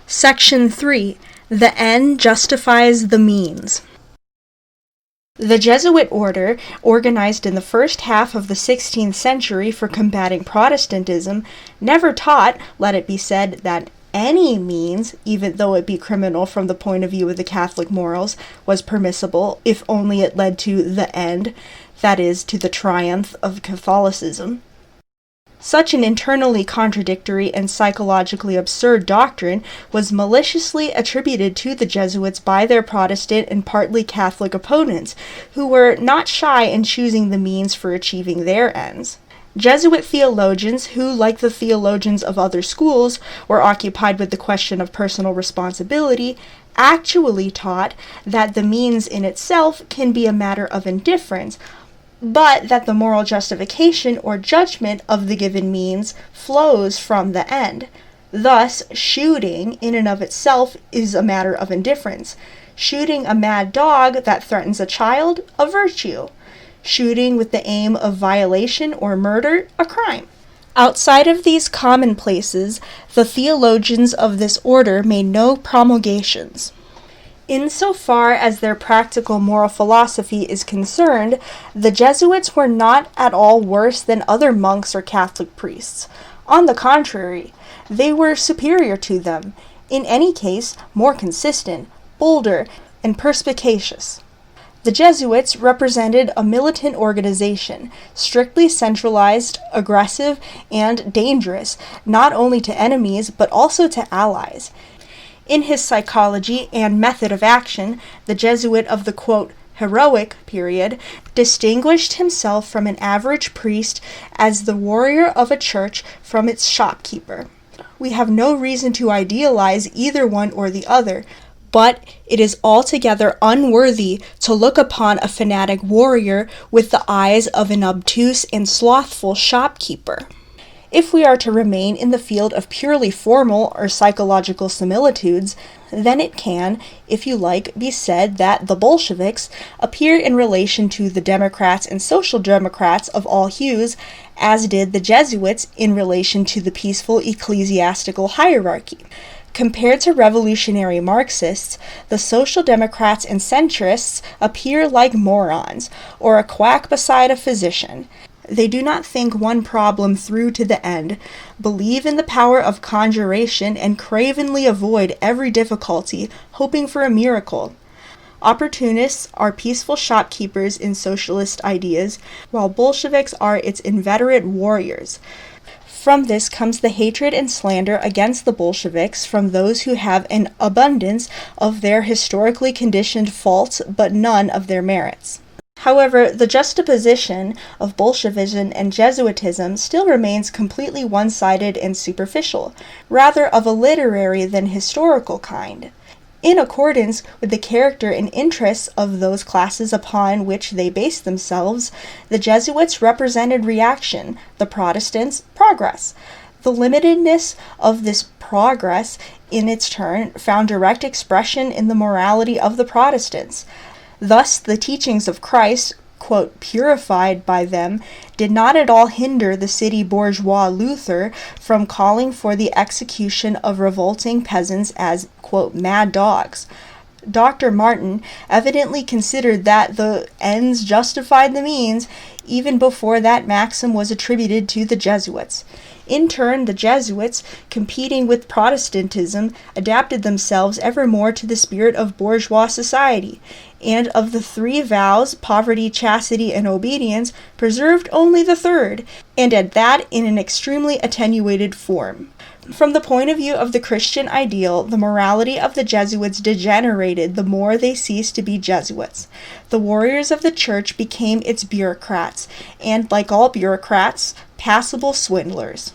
Section 3. The end justifies the means. The Jesuit order, organized in the first half of the 16th century for combating Protestantism, never taught, let it be said, that any means, even though it be criminal from the point of view of the Catholic morals, was permissible if only it led to the end, that is, to the triumph of Catholicism. Such an internally contradictory and psychologically absurd doctrine was maliciously attributed to the Jesuits by their Protestant and partly Catholic opponents, who were not shy in choosing the means for achieving their ends. Jesuit theologians who, like the theologians of other schools, were occupied with the question of personal responsibility, actually taught that the means in itself can be a matter of indifference, but that the moral justification or judgment of the given means flows from the end. Thus, shooting in and of itself is a matter of indifference. Shooting a mad dog that threatens a child, a virtue. Shooting with the aim of violation or murder, a crime. Outside of these commonplaces, the theologians of this order made no promulgations. Insofar as their practical moral philosophy is concerned, the Jesuits were not at all worse than other monks or Catholic priests. On the contrary, they were superior to them, in any case more consistent, bolder, and perspicacious. The Jesuits represented a militant organization, strictly centralized, aggressive, and dangerous, not only to enemies but also to allies. In his psychology and method of action, the Jesuit of the, quote, heroic period distinguished himself from an average priest as the warrior of a church from its shopkeeper. We have no reason to idealize either one or the other, but it is altogether unworthy to look upon a fanatic warrior with the eyes of an obtuse and slothful shopkeeper. If we are to remain in the field of purely formal or psychological similitudes, then it can, if you like, be said that the Bolsheviks appear in relation to the Democrats and Social Democrats of all hues, as did the Jesuits in relation to the peaceful ecclesiastical hierarchy. Compared to revolutionary Marxists, the Social Democrats and centrists appear like morons, or a quack beside a physician. They do not think one problem through to the end, believe in the power of conjuration, and cravenly avoid every difficulty, hoping for a miracle. Opportunists are peaceful shopkeepers in socialist ideas, while Bolsheviks are its inveterate warriors. From this comes the hatred and slander against the Bolsheviks from those who have an abundance of their historically conditioned faults but none of their merits. However, the juxtaposition of Bolshevism and Jesuitism still remains completely one-sided and superficial, rather of a literary than historical kind. In accordance with the character and interests of those classes upon which they based themselves, the Jesuits represented reaction, the Protestants, progress. The limitedness of this progress, in its turn, found direct expression in the morality of the Protestants. Thus, the teachings of Christ, quote, purified by them, did not at all hinder the city bourgeois Luther from calling for the execution of revolting peasants as, quote, mad dogs. Dr. Martin evidently considered that the ends justified the means even before that maxim was attributed to the Jesuits. In turn, the Jesuits, competing with Protestantism, adapted themselves ever more to the spirit of bourgeois society, and of the three vows, poverty, chastity, and obedience, preserved only the third, and at that in an extremely attenuated form. From the point of view of the Christian ideal, the morality of the Jesuits degenerated the more they ceased to be Jesuits. The warriors of the Church became its bureaucrats, and, like all bureaucrats, passable swindlers.